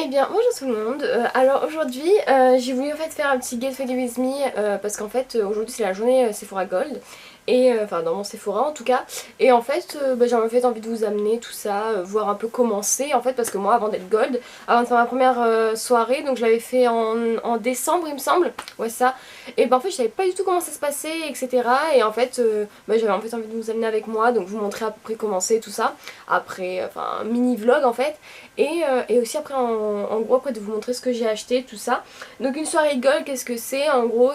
bien, bonjour tout le monde. Alors aujourd'hui, j'ai voulu en fait faire un petit Get Ready With Me parce qu'en fait aujourd'hui c'est la journée Sephora Gold et enfin dans mon Sephora en tout cas. Et en fait j'avais en fait envie de vous amener tout ça, voir un peu comment c'est en fait parce que moi avant d'être Gold, avant de faire ma première soirée, donc je l'avais fait en décembre il me semble, ouais ça. Et ben en fait je savais pas du tout comment ça se passait etc. Et en fait j'avais en fait envie de vous amener avec moi, donc vous montrer à peu près comment c'est tout ça. Après, enfin un mini vlog en fait. Et aussi après en gros après de vous montrer ce que j'ai acheté tout ça. Donc une soirée gold, qu'est-ce que c'est en gros,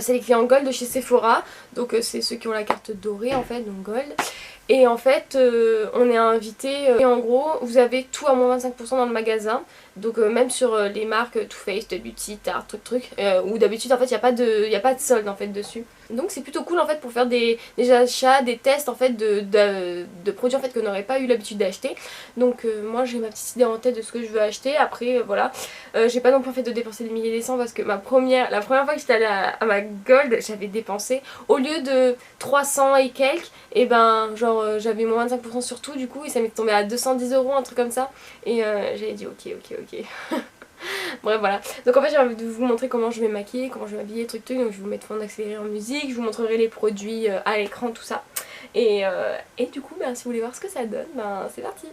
c'est les clients gold de chez Sephora. Donc c'est ceux qui ont la carte dorée en fait, donc gold. Et en fait on est invité et en gros vous avez tout à moins 25% dans le magasin. Donc même sur les marques Too Faced, Beauty, Tarte, truc où d'habitude en fait il n'y a pas de solde en fait dessus. Donc c'est plutôt cool en fait pour faire des achats, des tests en fait de produits en fait qu'on n'aurait pas eu l'habitude d'acheter. Donc moi j'ai ma petite idée en tête de ce que je veux acheter. Après voilà, j'ai pas non plus en fait de dépenser des milliers des cents parce que la première fois que j'étais allée à ma Gold, j'avais dépensé au lieu de 300 et quelques, et ben genre j'avais moins 25% sur tout du coup et ça m'est tombé à 210 euros, un truc comme ça. Et j'avais dit ok. Bref voilà, donc en fait j'ai envie de vous montrer comment je vais maquiller, comment je vais m'habiller, truc. Donc je vais vous mettre fond d'accéléré en musique, je vous montrerai les produits à l'écran, tout ça. Et du coup si vous voulez voir ce que ça donne, c'est parti.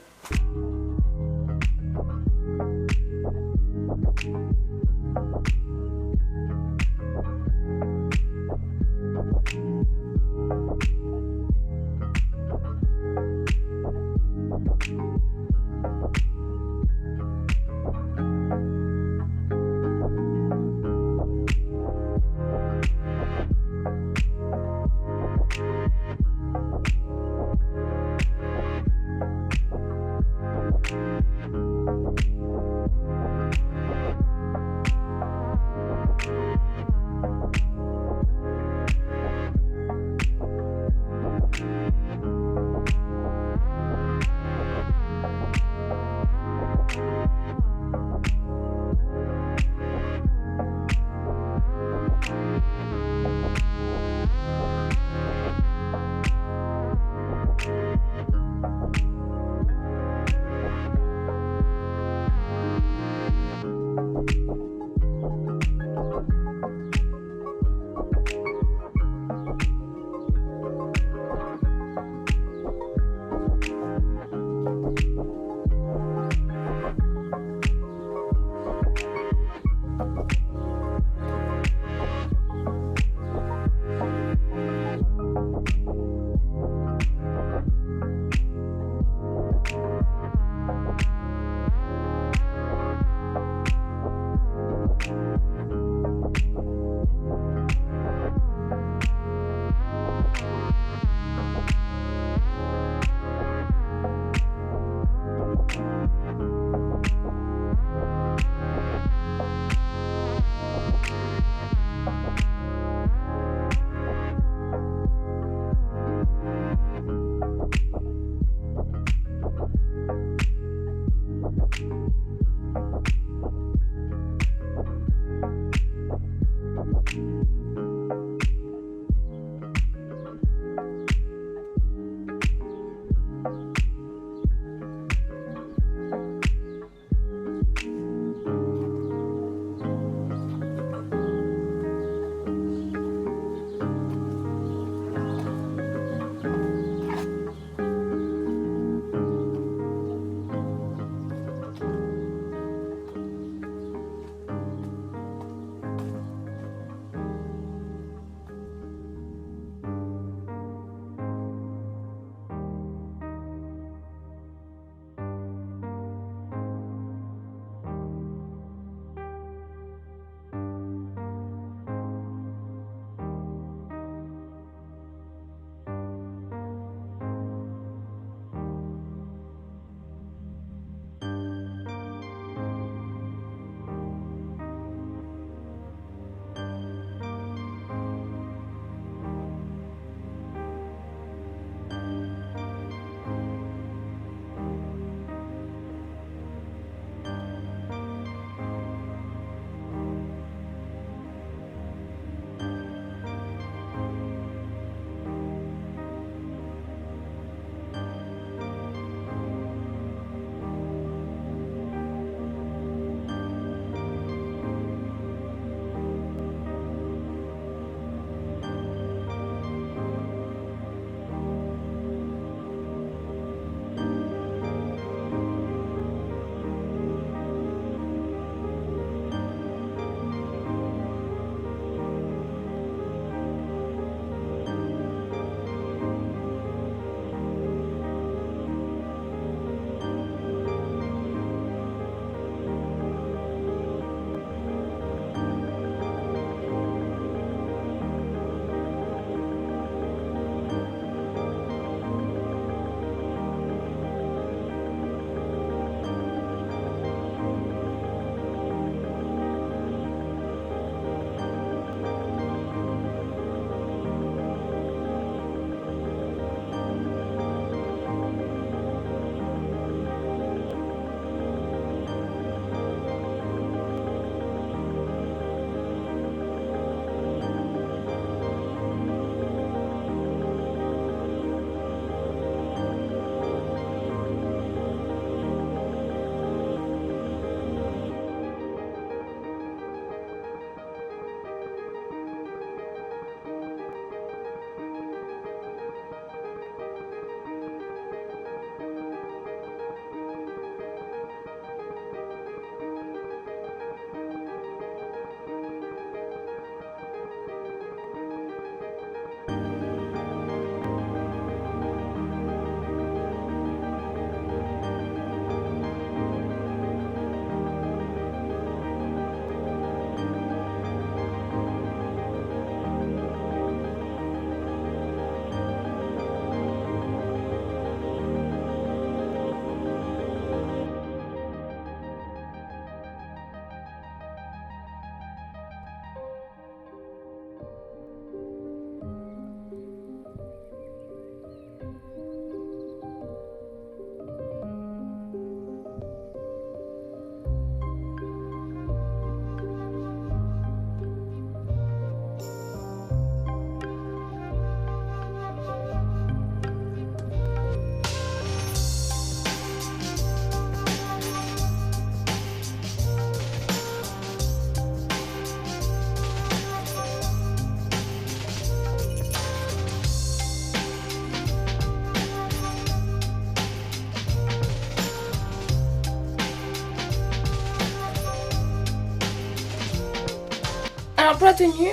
Alors pour la tenue,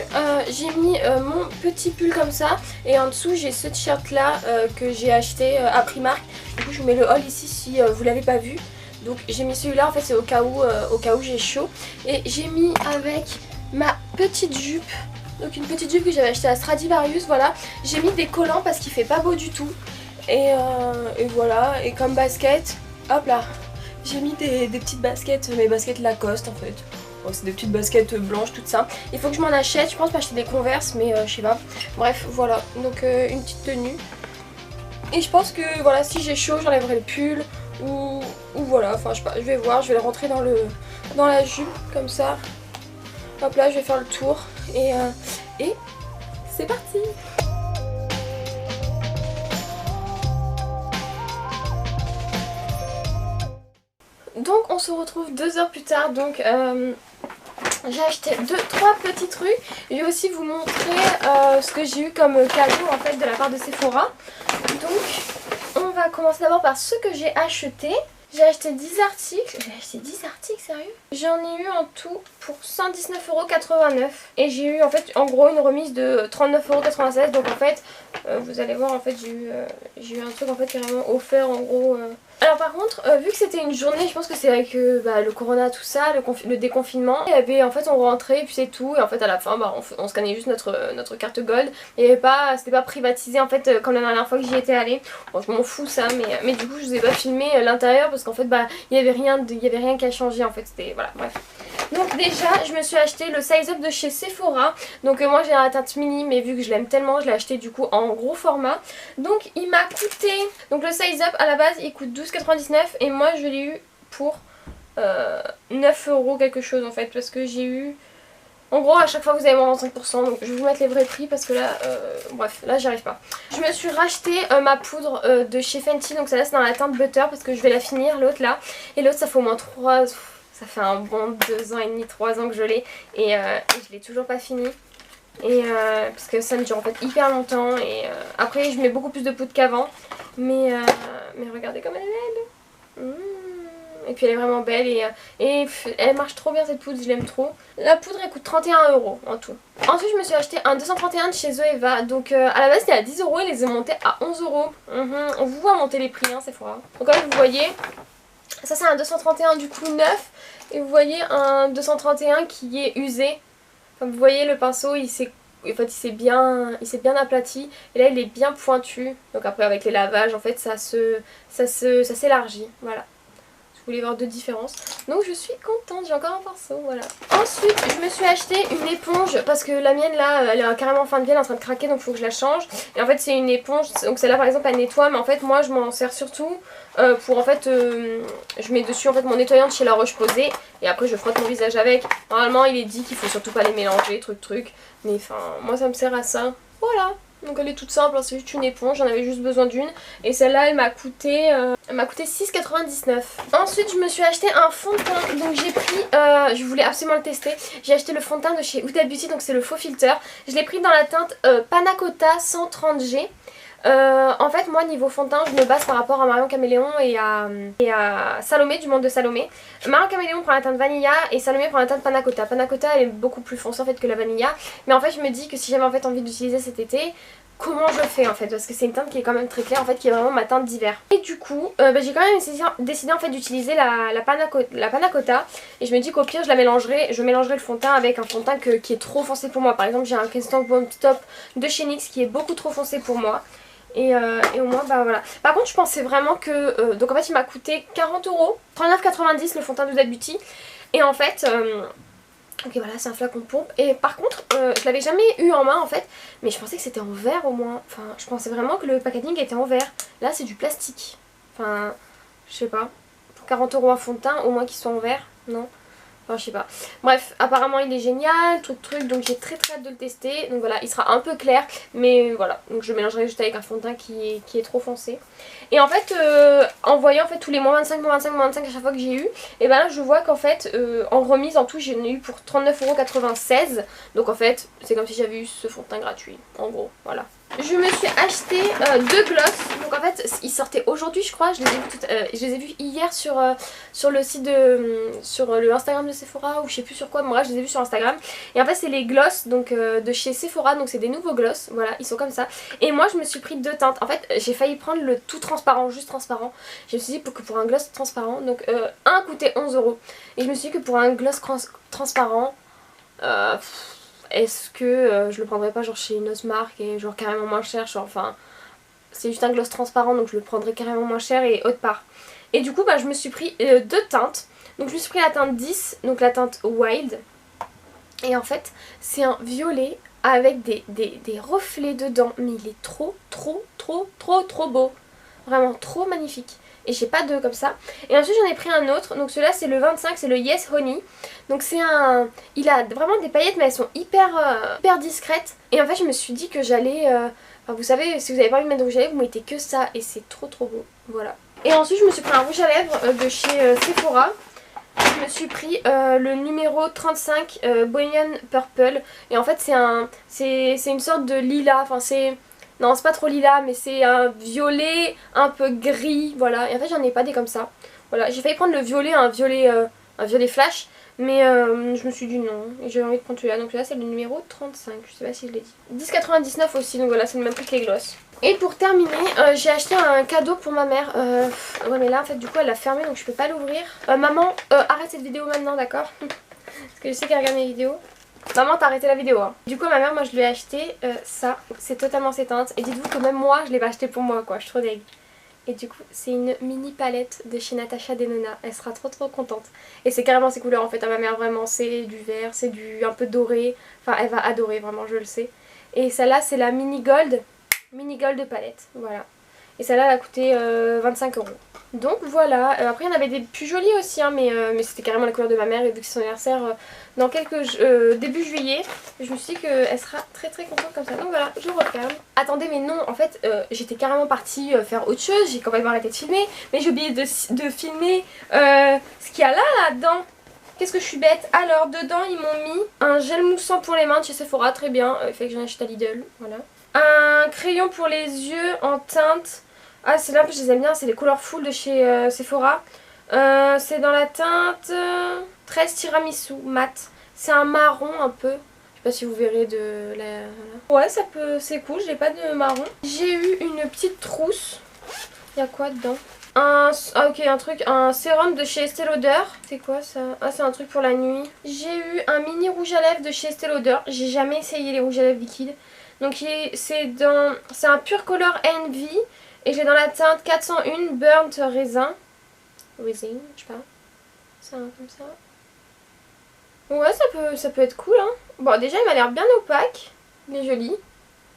j'ai mis mon petit pull comme ça et en dessous j'ai ce t-shirt là que j'ai acheté à Primark. Du coup je vous mets le haul ici si vous l'avez pas vu. Donc j'ai mis celui-là, en fait c'est au cas où j'ai chaud. Et j'ai mis avec ma petite jupe, donc une petite jupe que j'avais achetée à Stradivarius, voilà. J'ai mis des collants parce qu'il fait pas beau du tout. Et voilà, et comme basket, hop là, j'ai mis des petites baskets, mes baskets Lacoste en fait. Bon, c'est des petites baskets blanches, tout ça. Il faut que je m'en achète, je pense pas acheter des Converse, mais je sais pas. Bref, voilà, donc une petite tenue. Et je pense que voilà, si j'ai chaud, j'enlèverai le pull ou voilà, enfin je sais pas, je vais voir, je vais le rentrer dans la jupe comme ça. Hop là, je vais faire le tour et c'est parti. Donc on se retrouve 2 heures plus tard, donc j'ai acheté 3 petits trucs. Je vais aussi vous montrer ce que j'ai eu comme cadeau en fait de la part de Sephora. Donc on va commencer d'abord par ce que j'ai acheté. J'ai acheté 10 articles. J'ai acheté 10 articles, sérieux? J'en ai eu en tout pour 119,89 €. Et j'ai eu en fait en gros une remise de 39,96 €. Donc en fait, vous allez voir, en fait j'ai eu un truc en fait carrément offert en gros. Alors par contre, vu que c'était une journée, je pense que c'est avec le corona, tout ça, le déconfinement, il y avait en fait on rentrait et puis c'est tout, et en fait à la fin on scannait juste notre carte Gold, et c'était pas privatisé en fait comme la dernière fois que j'y étais allée. Bon, je m'en fous ça, mais du coup je vous ai pas filmé l'intérieur parce qu'en fait il y avait rien qui a changé en fait, c'était voilà, bref. Donc déjà je me suis acheté le size up de chez Sephora. Donc moi j'ai la teinte mini, mais vu que je l'aime tellement, je l'ai acheté du coup en gros format. Donc il m'a coûté, donc le size up à la base il coûte 12,99 € et moi je l'ai eu pour 9 € quelque chose en fait, parce que j'ai eu, en gros à chaque fois vous avez moins 25%, donc je vais vous mettre les vrais prix parce que là, bref, là j'y arrive pas. Je me suis racheté ma poudre de chez Fenty, donc celle-là c'est dans la teinte butter parce que je vais la finir, l'autre là, et l'autre ça fait au moins 3... Ça fait un bon 2 ans et demi, 3 ans que je l'ai et je l'ai toujours pas fini. Et parce que ça me dure en fait hyper longtemps et après je mets beaucoup plus de poudre qu'avant. Mais regardez comme elle est belle. Et puis elle est vraiment belle et elle marche trop bien cette poudre, je l'aime trop. La poudre elle coûte 31 € en tout. Ensuite je me suis acheté un 231 de chez Zoeva. Donc à la base c'était à 10 € et les ai montés à 11 €. On vous voit monter les prix, hein, c'est fort. Donc comme vous voyez, ça c'est un 231 du coup neuf. Et vous voyez un 231 qui est usé. Comme vous voyez le pinceau il s'est bien aplati. Et là il est bien pointu. Donc après avec les lavages en fait ça s'élargit. Voilà. Je voulais voir deux différences. Donc je suis contente, j'ai encore un pinceau, voilà. Ensuite je me suis acheté une éponge parce que la mienne là elle est carrément en fin de vie, elle est en train de craquer, donc il faut que je la change. Et en fait c'est une éponge, donc celle-là par exemple elle nettoie, mais en fait moi je m'en sers surtout pour en fait je mets dessus en fait mon nettoyant de chez La Roche-Posay et après je frotte mon visage avec. Normalement il est dit qu'il faut surtout pas les mélanger, truc, mais enfin moi ça me sert à ça, voilà. Donc elle est toute simple, hein, c'est juste une éponge, j'en avais juste besoin d'une. Et celle-là elle m'a coûté 6,99 €. Ensuite je me suis acheté un fond de teint. Donc j'ai pris, je voulais absolument le tester. J'ai acheté le fond de teint de chez Huda Beauty, donc c'est le faux filter. Je l'ai pris dans la teinte Panna Cotta 130G. En fait moi niveau fond de teint je me base par rapport à Marion Caméléon et à Salomé, du monde de Salomé. Marion Caméléon prend la teinte Vanilla et Salomé prend la teinte Panna Cotta. Panna Cotta elle est beaucoup plus foncée en fait que la Vanilla, mais en fait je me dis que si j'avais en fait envie d'utiliser cet été, comment je fais en fait, parce que c'est une teinte qui est quand même très claire en fait, qui est vraiment ma teinte d'hiver. Et du coup j'ai quand même décidé en fait d'utiliser la Panna Cotta, et je me dis qu'au pire je mélangerai le fond de teint avec un fond de teint qui est trop foncé pour moi. Par exemple j'ai un Crystal Bomb Stop de chez NYX qui est beaucoup trop foncé pour moi. Et au moins bah voilà. Par contre je pensais vraiment que donc en fait il m'a coûté 40 €, 39,90 € le fond de teint de Huda Beauty. Et en fait ok voilà, c'est un flacon pompe. Et par contre je l'avais jamais eu en main en fait, mais je pensais que c'était en verre au moins. Enfin je pensais vraiment que le packaging était en verre. Là c'est du plastique. Enfin je sais pas, pour 40 € un fond de teint au moins qu'il soit en verre, non? Enfin je sais pas. Bref, apparemment il est génial, truc, donc j'ai très hâte de le tester. Donc voilà, il sera un peu clair, mais voilà. Donc je mélangerai juste avec un fond de teint qui est trop foncé. Et en fait, en voyant en fait tous les moins 25, moins 25, moins 25 à chaque fois que j'ai eu, et ben là je vois qu'en fait, en remise en tout j'en ai eu pour 39,96 €. Donc en fait, c'est comme si j'avais eu ce fond de teint gratuit, en gros, voilà. je me suis acheté 2 gloss. Donc en fait ils sortaient aujourd'hui je crois. Je les ai vus hier sur le site de... sur le Instagram de Sephora ou je sais plus sur quoi. Moi je les ai vus sur Instagram. Et en fait c'est les gloss donc, de chez Sephora. Donc c'est des nouveaux gloss. Voilà ils sont comme ça. Et moi je me suis pris 2 teintes. En fait j'ai failli prendre le tout transparent, juste transparent. Je me suis dit que pour un gloss transparent. Donc un coûtait 11 €. Et je me suis dit que pour un gloss transparent... est-ce que je le prendrais pas genre chez une autre marque et genre carrément moins cher, genre enfin c'est juste un gloss transparent donc je le prendrais carrément moins cher et autre part. Et du coup bah je me suis pris 2 teintes. Donc je me suis pris la teinte 10, donc la teinte Wild. Et en fait c'est un violet avec des reflets dedans. Mais il est trop beau. Vraiment trop magnifique. Et j'ai pas deux comme ça. Et ensuite j'en ai pris un autre. Donc celui-là c'est le 25, c'est le Yes Honey. Donc c'est un... il a vraiment des paillettes mais elles sont hyper discrètes. Et en fait je me suis dit que j'allais... Enfin, vous savez, si vous avez pas envie de mettre de rouge à lèvres, vous mettez que ça. Et c'est trop beau. Voilà. Et ensuite je me suis pris un rouge à lèvres de chez Sephora. Je me suis pris le numéro 35 Bohemian Purple. Et en fait c'est une sorte de lilas. Enfin c'est... Non, c'est pas trop lilas, mais c'est un violet un peu gris, voilà. Et en fait, j'en ai pas des comme ça. Voilà, j'ai failli prendre le violet, un violet flash, mais je me suis dit non. Et j'ai envie de prendre celui-là. Donc là, c'est le numéro 35, je sais pas si je l'ai dit. 10,99 aussi, donc voilà, c'est le même prix que les gloss. Et pour terminer, j'ai acheté un cadeau pour ma mère. Ouais, mais là, en fait, du coup, elle l'a fermé, donc je peux pas l'ouvrir. Maman, arrête cette vidéo maintenant, d'accord? Parce que je sais qu'elle regarde mes vidéos. Maman t'as arrêté la vidéo hein. Du coup ma mère moi je lui ai acheté ça, c'est totalement ses teintes. Et dites-vous que même moi je l'ai pas acheté pour moi quoi, je suis trop deg. Et du coup c'est une mini palette de chez Natasha Denona, elle sera trop contente. Et c'est carrément ses couleurs en fait à ma mère vraiment, c'est du vert, c'est du un peu doré. Enfin elle va adorer vraiment je le sais. Et celle-là c'est la mini gold palette, voilà. Et celle-là elle a coûté 25 €. Donc voilà, après il y en avait des plus jolies aussi hein, mais c'était carrément la couleur de ma mère et vu que c'est son anniversaire dans début juillet, je me suis dit qu'elle sera très contente comme ça. Donc voilà, je referme. Attendez mais non, en fait j'étais carrément partie faire autre chose, j'ai quand même arrêté de filmer, mais j'ai oublié de filmer ce qu'il y a là-dedans. Qu'est-ce que je suis bête. Alors dedans ils m'ont mis un gel moussant pour les mains de chez Sephora, très bien, il fait que j'en achète à Lidl, voilà. Un crayon pour les yeux en teinte. Ah celle-là je les aime bien, c'est les couleurs full de chez Sephora. C'est dans la teinte 13 tiramisu mat. C'est un marron un peu. Je sais pas si vous verrez de la... Ouais ça peut, c'est cool, j'ai pas de marron. J'ai eu une petite trousse. Il y a quoi dedans? Un sérum de chez Estée Lauder. C'est quoi ça? Ah c'est un truc pour la nuit. J'ai eu un mini rouge à lèvres de chez Estée Lauder. J'ai jamais essayé les rouges à lèvres liquides. Donc c'est un Pure Color Envy. Et j'ai dans la teinte 401 Burnt Raisin. Raisin, je sais pas. C'est un comme ça. Ouais, ça peut être cool, hein. Bon, déjà, il m'a l'air bien opaque. Il est joli.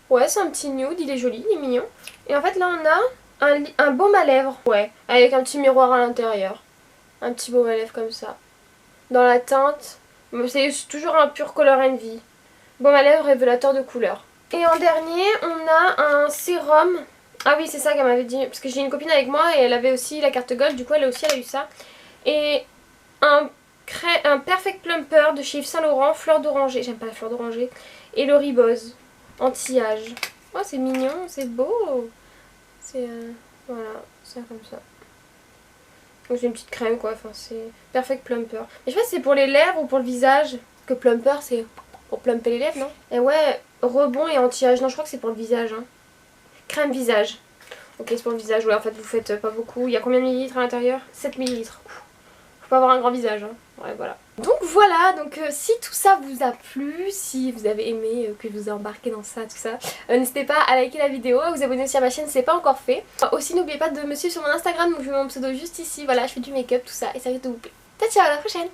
Ouais, c'est un petit nude, il est joli, il est mignon. Et en fait, là, on a un baume à lèvres. Ouais, avec un petit miroir à l'intérieur. Un petit baume à lèvres comme ça. Dans la teinte, c'est toujours un Pure Color Envy. Baume à lèvres révélateur de couleur. Et en dernier, on a un sérum. Ah oui c'est ça qu'elle m'avait dit, parce que j'ai une copine avec moi et elle avait aussi la carte gold, du coup elle a eu ça. Et un Perfect Plumper de chez Yves Saint Laurent, fleur d'oranger, j'aime pas la fleur d'oranger. Et le Ribose, anti-âge. Oh c'est mignon, c'est beau. C'est voilà, ça comme ça. Donc c'est une petite crème quoi, enfin c'est Perfect Plumper. Mais je sais pas si c'est pour les lèvres ou pour le visage. Que Plumper c'est pour plumper les lèvres non? Et ouais, rebond et anti-âge, non je crois que c'est pour le visage hein. Crème visage. Ok c'est pour le visage, ouais en fait vous faites pas beaucoup. Il y a combien de millilitres à l'intérieur? 7 millilitres. Faut pas avoir un grand visage hein. Ouais voilà. Donc voilà, donc si tout ça vous a plu, si vous avez aimé, que je vous ai embarqué dans ça, tout ça, n'hésitez pas à liker la vidéo, à vous abonner aussi à ma chaîne si c'est pas encore fait. Aussi n'oubliez pas de me suivre sur mon Instagram, donc je mets mon pseudo juste ici, voilà je fais du make-up, tout ça, et ça risque de vous plaire. Ciao ciao, à la prochaine.